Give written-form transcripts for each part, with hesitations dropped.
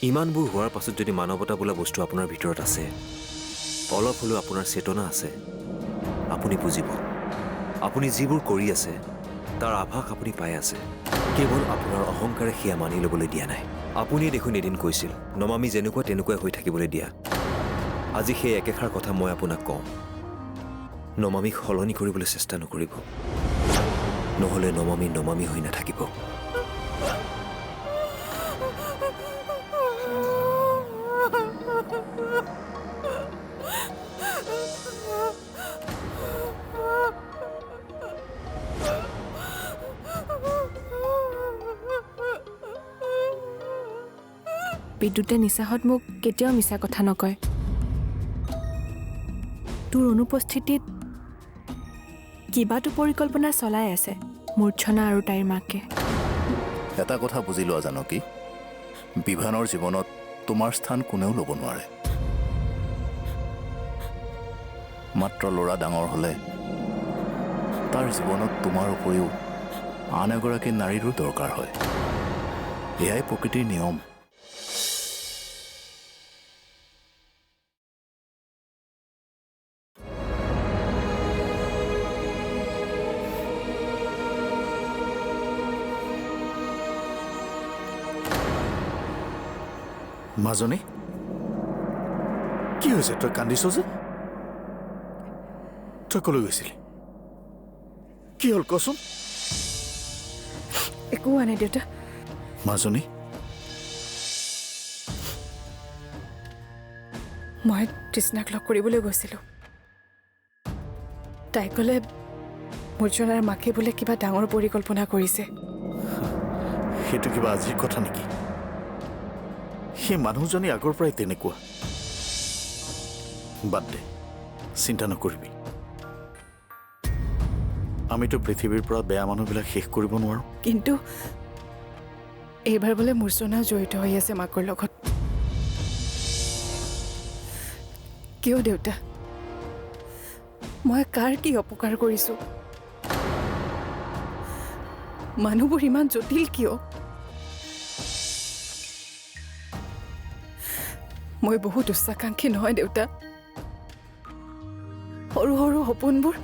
ইমানবোৰ হোৱাৰ পাছত যদি মানৱতা বোলা বস্তু আপোনাৰ ভিতৰত আছে, অলপ হ'লেও আপোনাৰ চেতনা আছে, আপুনি বুজিব আপুনি যিবোৰ কৰি আছে তাৰ আভাস আপুনি পাই আছে। কেৱল আপোনাৰ অহংকাৰে সেয়া মানি ল'বলৈ দিয়া নাই। আপুনিয়ে দেখোন এদিন কৈছিল নমামি যেনেকুৱা তেনেকুৱাই হৈ থাকিবলৈ দিয়া। আজি সেই একেষাৰ কথা মই আপোনাক কওঁ, নমামিক সলনি কৰিবলৈ চেষ্টা নকৰিব, নহ'লে নমামি নমামি হৈ নাথাকিব। বিদ্যুতে নিচাহত মোক কেতিয়াও মিছা কথা নকয়। তোৰ অনুপস্থিতিত কিবাটো পৰিকল্পনা চলাই আছে মূৰ্ছনা আৰু তাইৰ মাকে। এটা কথা বুজি লোৱা জানকী, বিভানৰ জীৱনত তোমাৰ স্থান কোনেও ল'ব নোৱাৰে। মাত্ৰ ল'ৰা ডাঙৰ হ'লে তাৰ জীৱনত তোমাৰ উপৰিও আন এগৰাকী নাৰীৰো দৰকাৰ হয়। এয়াই প্ৰকৃতিৰ নিয়ম। মাজনী, কি হৈছে? তই কান্দিছ যে? তই কলৈ গৈছিলি? কি হ'ল কচোন? একো হোৱা নাই দেউতা। মাজনী, মই তৃষ্ণাক লগ কৰিবলৈ গৈছিলোঁ। তাই ক'লে মূৰ্ছনাৰ মাকে বোলে কিবা ডাঙৰ পৰিকল্পনা কৰিছে। সেইটো কিবা আজিৰ কথা নেকি? সেই মানুহজনী আগৰ পৰাই তেনেকুৱা। বাদ দে, চিন্তা নকৰিবি। আমিতো পৃথিৱীৰ পৰা বেয়া মানুহবিলাক শেষ কৰিব নোৱাৰো। কিন্তু এইবাৰ বোলে মূৰ্ছনাও জড়িত হৈ আছে মাকৰ লগত। কিয় দেউতা? মই কাৰ কি অপকাৰ কৰিছো? মানুহবোৰ ইমান জটিল কিয়? মই বহুত উচ্চাকাংক্ষী নহয় দেউতা। সৰু সৰু সপোনবোৰ,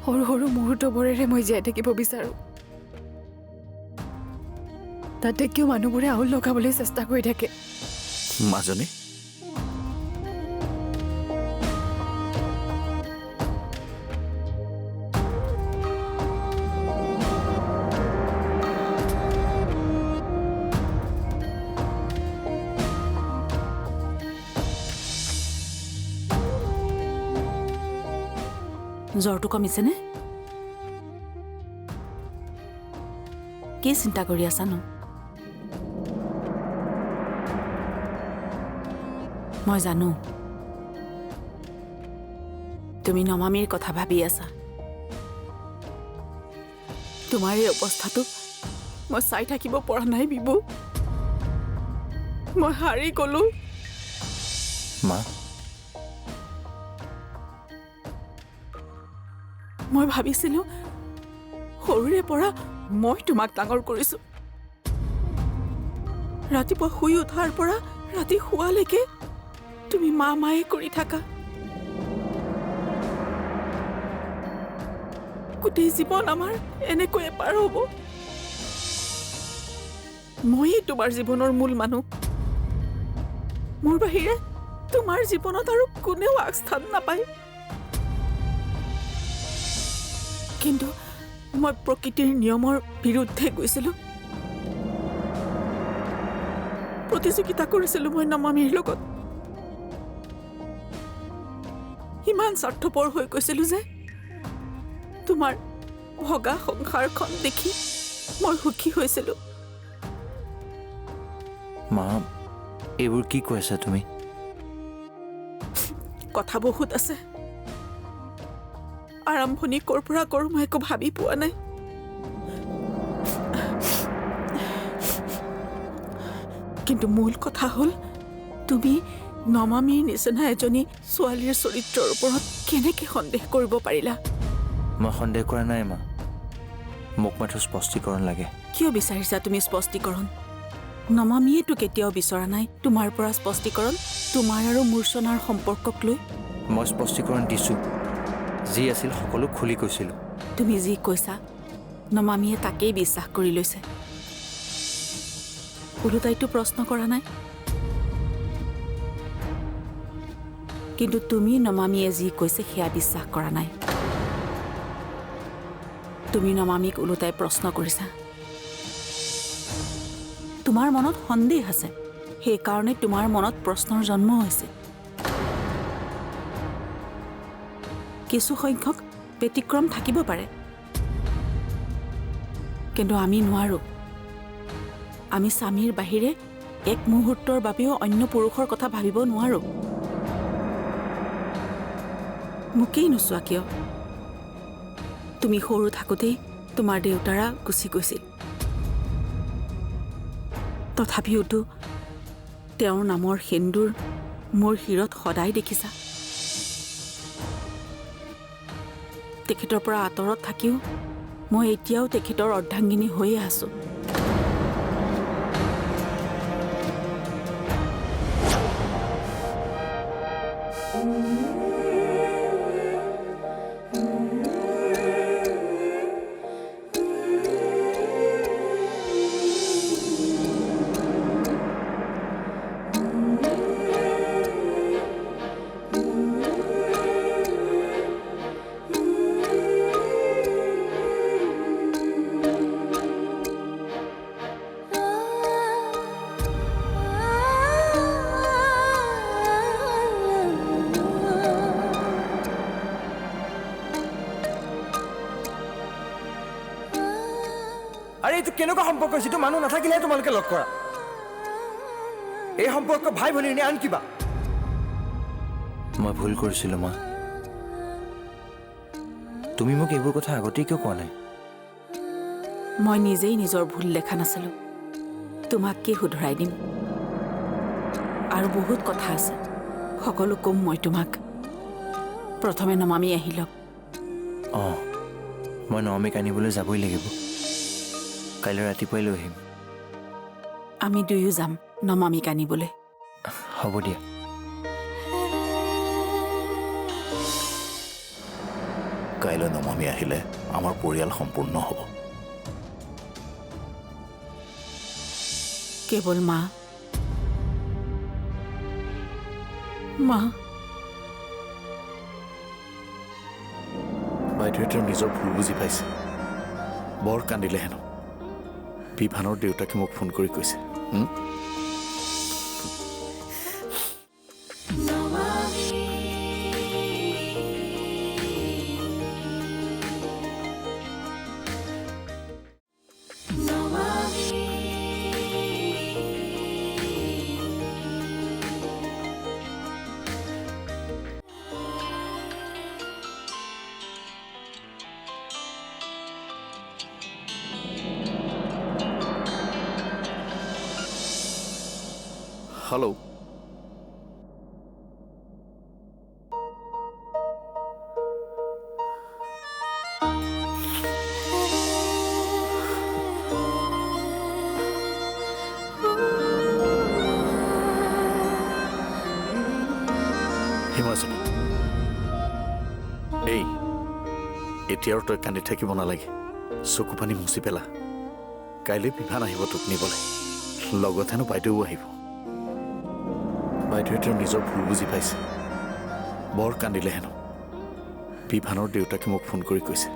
সৰু সৰু মুহূৰ্তবোৰেৰে মই জীয়াই থাকিব বিচাৰো। তাতে কিয় মানুহবোৰে আউল লগাবলৈ চেষ্টা কৰি থাকে? মাজনী, জ্বৰটো কমিছেনে? কি চিন্তা কৰি আছানো? মই জানো তুমি নমামিৰ কথা ভাবি আছা। তোমাৰ এই অৱস্থাটো মই চাই থাকিব পৰা নাই বিবু। মই হাৰি গলো। মা, মই ভাবিছিলো সৰুৰে পৰা মই তোমাক ডাঙৰ কৰিছো। ৰাতিপুৱা শুই উঠাৰ পৰা ৰাতি শুৱালৈকে তুমি মা মায়ে কৰি থাকা। গোটেই জীৱন আমাৰ এনেকৈয়ে পাৰ হ'ব। ময়েই তোমাৰ জীৱনৰ মূল মানুহ। মোৰ বাহিৰে তোমাৰ জীৱনত আৰু কোনেও আগস্থান নাপায়। কিন্তু মই প্ৰকৃতিৰ নিয়মৰ বিৰুদ্ধে গৈছিলো। প্ৰতিযোগিতা কৰিছিলো মই নমামিৰ লগত। ইমান স্বাৰ্থপৰ হৈ গৈছিলো যে তোমাৰ ভগা সংসাৰখন দেখি মই সুখী হৈছিলো। মা, এইবোৰ কি কৈ আছা তুমি? কথা বহুত আছে। আৰম্ভণি ক'ৰ পৰা কৰোঁ মই একো ভাবি পোৱা নাই। কিন্তু মূল কথা হ'ল তুমি নমামিৰ নিচিনা এজনী ছোৱালীৰ চৰিত্ৰৰ ওপৰত কেনেকৈ সন্দেহ কৰিব পাৰিলা? মই সন্দেহ কৰা নাই মা, মোক মাত্ৰ স্পষ্টীকৰণ লাগে। কিয় বিচাৰিছা তুমি স্পষ্টীকৰণ? নমামীয়েতো কেতিয়াও বিচৰা নাই তোমাৰ পৰা স্পষ্টীকৰণ তোমাৰ আৰু মূৰ্ছনাৰ সম্পৰ্কক লৈ। মই স্পষ্টীকৰণ দিছোঁ, যি আছিল সকলো খুলি কৈছিলোঁ। তুমি যি কৈছা নমামীয়ে তাকেই বিশ্বাস কৰি লৈছে। ওলোটাইতো প্ৰশ্ন কৰা নাই, কিন্তু তুমি নমামীয়ে যি কৈছে সেয়া বিশ্বাস কৰা নাই। তুমি নমামীক ওলোটাই প্ৰশ্ন কৰিছা। তোমাৰ মনত সন্দেহ আছে, সেইকাৰণে তোমাৰ মনত প্ৰশ্নৰ জন্ম হৈছে। কিছু সংখ্যক ব্যতিক্ৰম থাকিব পাৰে, কিন্তু আমি নোৱাৰোঁ। আমি স্বামীৰ বাহিৰে এক মুহূৰ্তৰ বাবেও অন্য পুৰুষৰ কথা ভাবিব নোৱাৰোঁ। মোকেই নোচোৱা কিয়? তুমি সৰু থাকোঁতেই তোমাৰ দেউতাৰা গুচি গৈছিল, তথাপিওতো তেওঁৰ নামৰ সেন্দুৰ মোৰ শিৰত সদায় দেখিছা। তেখেতৰ পৰা আঁতৰত থাকিও মই এতিয়াও তেখেতৰ অৰ্ধাংগিনী হৈয়ে আছোঁ। আৰে এইটো কেনেকুৱা সম্পৰ্ক, যিটো মানুহ নাথাকিলেহে তোমালোকে লগ কৰা? এই সম্পৰ্ক ভাই ভনীৰ নে আন কিবা? মই ভুল কৰিছিলোঁ মা। তুমি মোক এইবোৰ কথা আগতেই কিয় কোৱা নাই? মই নিজেই নিজৰ ভুল দেখা নাছিলোঁ। তোমাক কি শুধৰাই দিম? আৰু বহুত কথা আছে, সকলো কম মই তোমাক। প্ৰথমে নমামী আহি লওক। অঁ, মই নমামীক আনিবলৈ যাবই লাগিব। কাইলৈ ৰাতিপুৱাই লৈ আহিম। আমি দুয়ো যাম নমামীক আনিবলৈ। হ'ব দিয়া। কাইলৈ নমামী আহিলে আমাৰ পৰিয়াল সম্পূৰ্ণ হ'ব। কেৱল মা মা বাইদেৱে তেওঁ নিজৰ ভুল বুজি পাইছে। বৰ কান্দিলে হেনো। বিভানৰ দেউতাকে মোক ফোন কৰি কৈছে। হেল্ল', হিমাচনী, এই এতিয়া আৰু তই কান্দি থাকিব নালাগে। চকু পানী মুচি পেলা। কাইলৈ বিভান আহিব তোক নিবলৈ, লগত হেনো বাইদেউ আহিব। বাইদেৱে তেওঁ নিজৰ ভুল বুজি পাইছে। বৰ কান্দিলে হেনো। বিভানৰ দেউতাকে মোক ফোন কৰি কৈছে।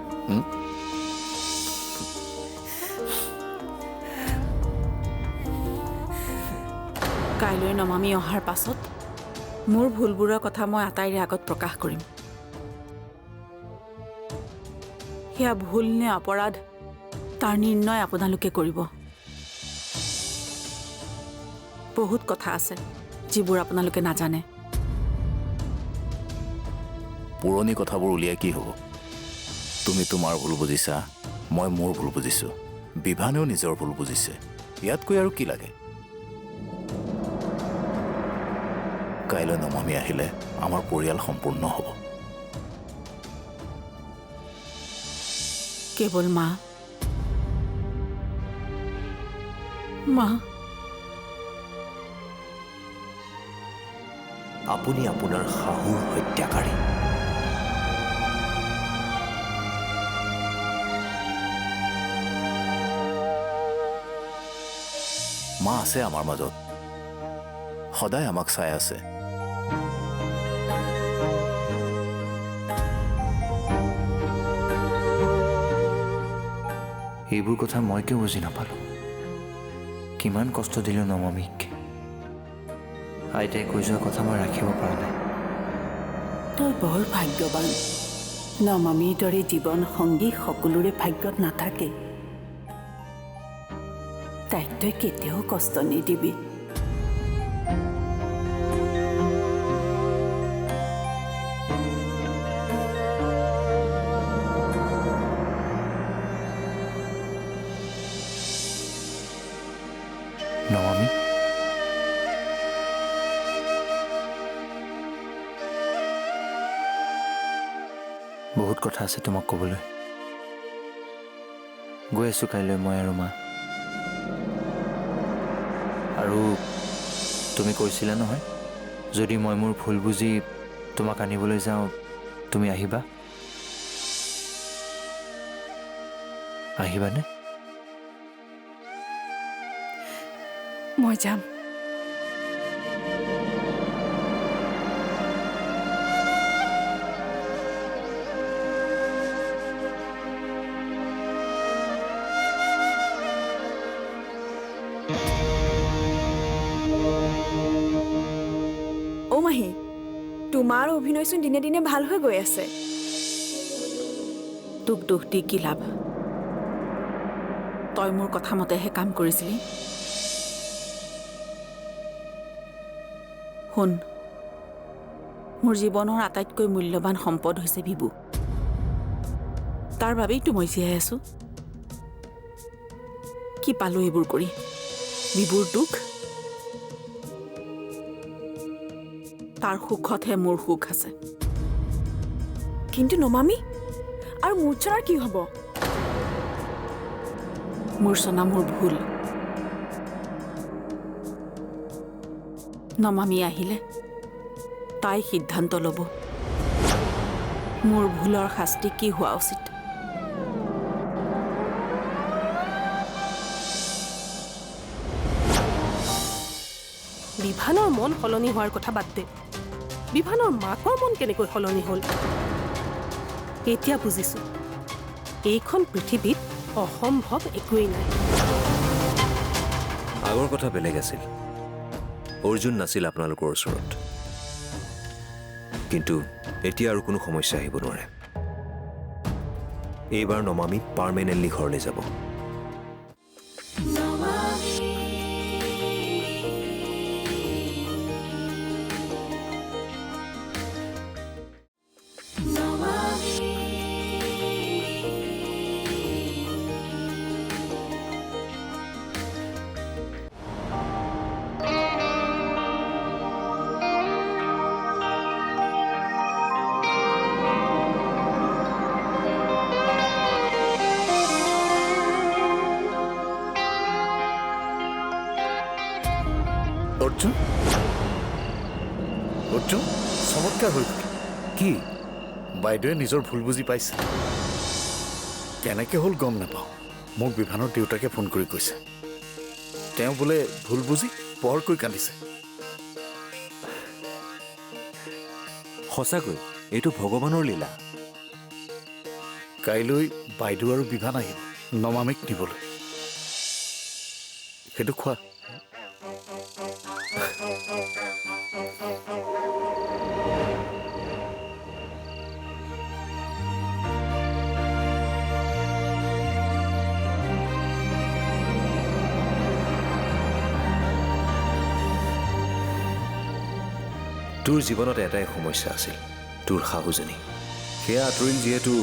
কাইলৈ নমামী অহাৰ পাছত মোৰ ভুলবোৰৰ কথা মই আটাইৰে আগত প্ৰকাশ কৰিম। সেয়া ভুল নে অপৰাধ তাৰ নিৰ্ণয় আপোনালোকে কৰিব। বহুত কথা আছে যিবোৰ আপোনালোকে নাজানে। পুৰণি কথাবোৰ উলিয়াই কি হ'ব? তুমি তোমাৰ ভুল বুজিছা, মই মোৰ ভুল বুজিছোঁ। বিভানেও নিজৰ ভুল বুজিছে। ইয়াতকৈ আৰু কি লাগে? কাইলৈ নমামী আহিলে আমাৰ পৰিয়াল সম্পূৰ্ণ হ'ব। কেৱল মা মা আপুনি আপোনাৰ শাহুৰ হত্যাকাৰী। মা আছে আমাৰ মাজত, সদায় আমাক চাই আছে। এইবোৰ কথা মই কিয় বুজি নাপালোঁ? কিমান কষ্ট দিলোঁ নমামীক। আইতাই কৈ যোৱা কথা মই ৰাখিব পৰা নাই। তই বৰ ভাগ্যৱান। নমামীৰ দৰে জীৱন সংগী সকলোৰে ভাগ্যত নাথাকে। তাইক তই কেতিয়াও কষ্ট নিদিবি। নমামী, বহুত কথা আছে তোমাক ক'বলৈ। গৈ আছোঁ কাইলৈ মই আৰু মা। আৰু তুমি কৈছিলা নহয়, যদি মই মোৰ ভুল বুজি তোমাক আনিবলৈ যাওঁ তুমি আহিবা। আহিবানে? মই যাম। অ' মাহী, তোমাৰ অভিনয়চোন দিনে দিনে ভাল হৈ গৈ আছে। তোক দোষ দি কি লাভ? তই মোৰ কথা মতেহে কাম কৰিছিলি। শুন, মোৰ জীৱনৰ আটাইতকৈ মূল্যৱান সম্পদ হৈছে বিবু। তাৰ বাবেইতো মই জীয়াই আছো। কি পালো এইবোৰ কৰি? বিবুৰ দুখ, তাৰ সুখতহে মোৰ সুখ আছে। কিন্তু নমামী আৰু মূৰ্ছনাৰ কি হ'ব? মূৰ্ছনা মোৰ ভুল। নমামী আহিলে তাই সিদ্ধান্ত ল'ব মোৰ ভুলৰ শাস্তি কি হোৱা উচিত। বিভানৰ মন সলনি হোৱাৰ কথা বাদ দে। বিভানৰ মাকৰ মন কেনেকৈ সলনি হ'ল? এতিয়া বুজিছো, এইখন পৃথিৱীত অসম্ভৱ একোৱেই নাই। আগৰ কথা বেলেগ আছিল। অৰ্জুন নাছিল আপোনালোকৰ ওচৰত, কিন্তু এতিয়া আৰু কোনো সমস্যা আহিব নোৱাৰে। এইবাৰ নমামী পাৰ্মানেণ্টলি ঘৰলৈ যাব। অৰ্জুন, অৰ্জুন, চমৎকাৰ হৈ গ'ল। কি? বাইদেৱে নিজৰ ভুল বুজি পাইছে। কেনেকৈ হ'ল গম নাপাওঁ। মোক বিভানৰ দেউতাকে ফোন কৰি কৈছে, তেওঁ বোলে ভুল বুজি বৰকৈ কান্দিছে। সঁচাকৈ এইটো ভগৱানৰ লীলা। কাইলৈ বাইদেউ আৰু বিভান আহিব নমামীক নিবলৈ। সেইটো খোৱা। তোৰ জীৱনত এটাই সমস্যা আছিল, তোৰ শাহুজনী। সেয়া আঁতৰিল যিহেতু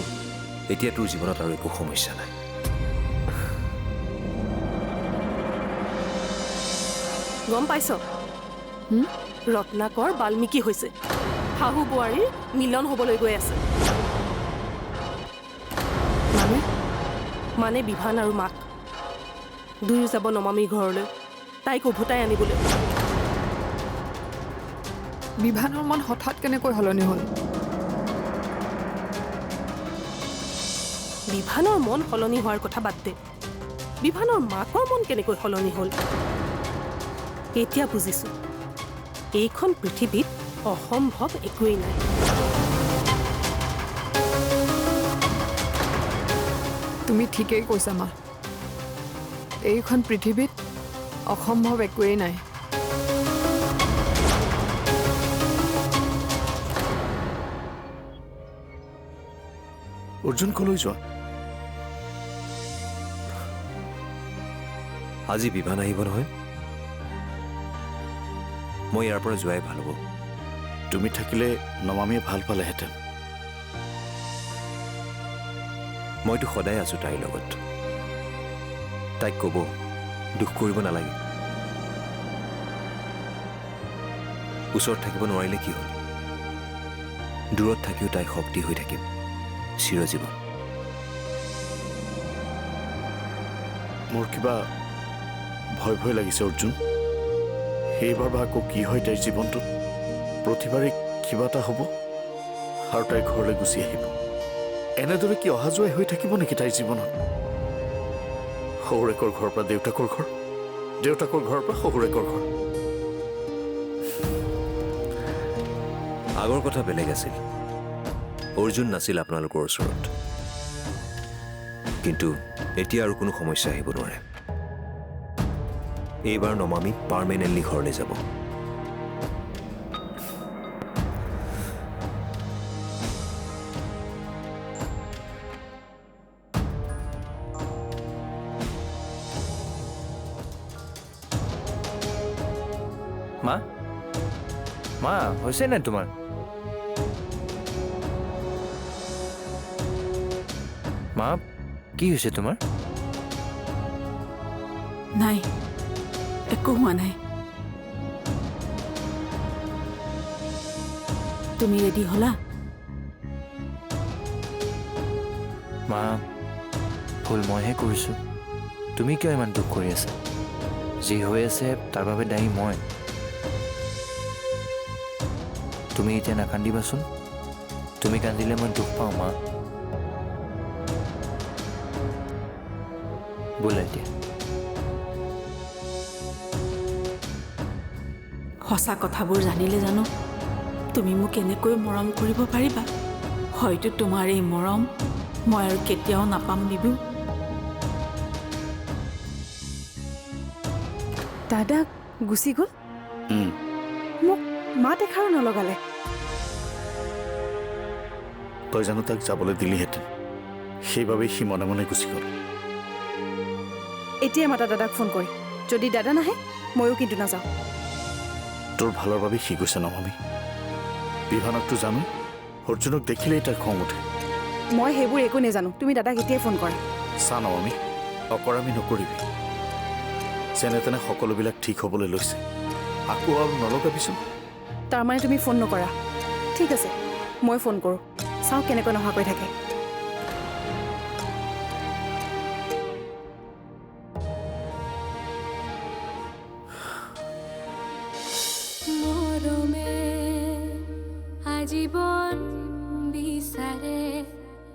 এতিয়া তোৰ জীৱনত আৰু একো সমস্যা নাই। গম পাইছ, ৰত্নাকৰ বাল্মীকি হৈছে। শাহু বোৱাৰীৰ মিলন হ'বলৈ গৈ আছে। মানে বিভান আৰু মাক দুয়ো যাব নমামীৰ ঘৰলৈ, তাইক উভতাই আনিবলৈ। বিভানৰ মন হঠাৎ কেনেকৈ সলনি হ'ল? বিভানৰ মন সলনি হোৱাৰ কথা বাদ দে। বিভানৰ মাকৰ মন কেনেকৈ সলনি হ'ল? এতিয়া বুজিছো এইখন পৃথিৱীত অসম্ভৱ একোৱেই নাই। তুমি ঠিকেই কৈছা মা। এইখন পৃথিৱীত অসম্ভৱ একোৱেই নাই। অৰ্জুন কলৈ যোৱা? আজি বিভান আহিব নহয়, মই ইয়াৰ পৰা যোৱাই ভাল হ'ব। তুমি থাকিলে নমামীয়ে ভাল পালেহেঁতেন। মইতো সদায় আছো তাইৰ লগত। তাইক ক'ব দুখ কৰিব নালাগে। ওচৰত থাকিব নোৱাৰিলে কি হ'ল? দূৰত থাকিও তাই শক্তি হৈ থাকিম চিৰজীৱন। মোৰ কিবা ভয় ভয় লাগিছে অৰ্জুন। সেইবাৰ বা আকৌ কি হয় তাইৰ জীৱনটোত? প্ৰতিবাৰে কিবা এটা হ'ব আৰু তাই ঘৰলৈ গুচি আহিব। এনেদৰে কি অহা যোৱাই হৈ থাকিব নেকি তাইৰ জীৱনত? শহুৰেকৰ ঘৰৰ পৰা দেউতাকৰ ঘৰ, দেউতাকৰ ঘৰৰ পৰা শহুৰেকৰ ঘৰ। আগৰ কথা বেলেগ আছিল। অৰ্জুন নাছিল আপোনালোকৰ ওচৰত, কিন্তু এতিয়া আৰু কোনো সমস্যা আহিব নোৱাৰে। এইবাৰ নমামী পাৰ্মানেণ্টলি ঘৰলৈ যাব। মা মা হৈছে নাই তোমাৰ? মা কি হৈছে তোমাৰ? নাই, একো হোৱা নাই। তুমি ৰেডি হ'লা? মা ভুল মইহে কৰিছোঁ। তুমি কিয় ইমান দুখ কৰি আছা? যি হৈ আছে তাৰ বাবে দায়ী মই। তুমি এতিয়া নাকান্দিবাচোন। তুমি কান্দিলে মই দুখ পাওঁ মা। বোলা এতিয়া সঁচা কথাবোৰ জানিলে জানো তুমি মোক এনেকৈ মৰম কৰিব পাৰিবা? হয়তো তোমাৰ এই মৰম মই আৰু কেতিয়াও নাপাম বিবু। দাদা গুচি গ'ল? মোক মাত এষাৰো নলগালে। তই জানো তাক যাবলৈ দিলিহেঁতেন, সেইবাবেই সি মনে মনে গুচি গ'ল। এতিয়া মাতা দাদাক ফোন কৰি। যদি দাদা নাহে ময়ো কিন্তু নাযাওঁ। তোৰ ভালৰ বাবে সি গৈছে নমামী। বিভানকতো জানো, অৰ্জুনক দেখিলেই তাৰ খং উঠে। মই সেইবোৰ একো নেজানো। তুমি দাদাক এতিয়াই ফোন কৰা। চা নমামী, অকৰামী নকৰিবি। যেনে তেনে সকলোবিলাক ঠিক হ'বলৈ লৈছে, আকৌ আৰু নলগাবিচোন। তাৰমানে তুমি ফোন নকৰা? ঠিক আছে, মই ফোন কৰোঁ। চাওঁ কেনেকৈ নহাকৈ থাকে। আজীবন বিচাৰে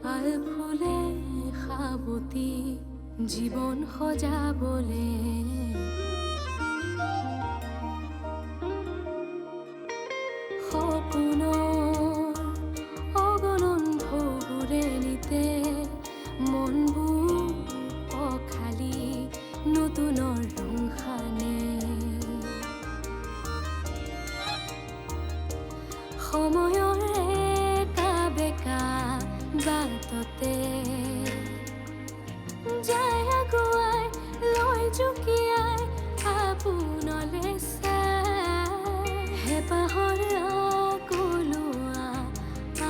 পাল ফুলে সাবতি জীৱন সজাবলে। সপোনৰ অগণন ঢৌবোৰে নিতে মনবোৰ অখালি নতুনৰ ৰং সানে। সময়ৰ একা বেকা বাটতে যায় আগুৱাই লৈ জুকিয়াই আপোনলে চাই। হেঁপাহৰ আকলোৱা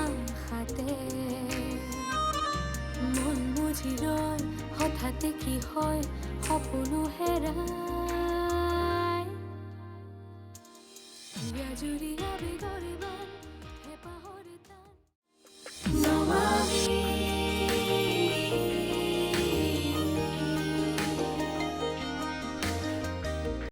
আশাতে মন বুজি ৰয়, হঠাতে কি হয় সপোনো হেৰাই। জুৰি আবেগৰে বান হেঁপাহৰে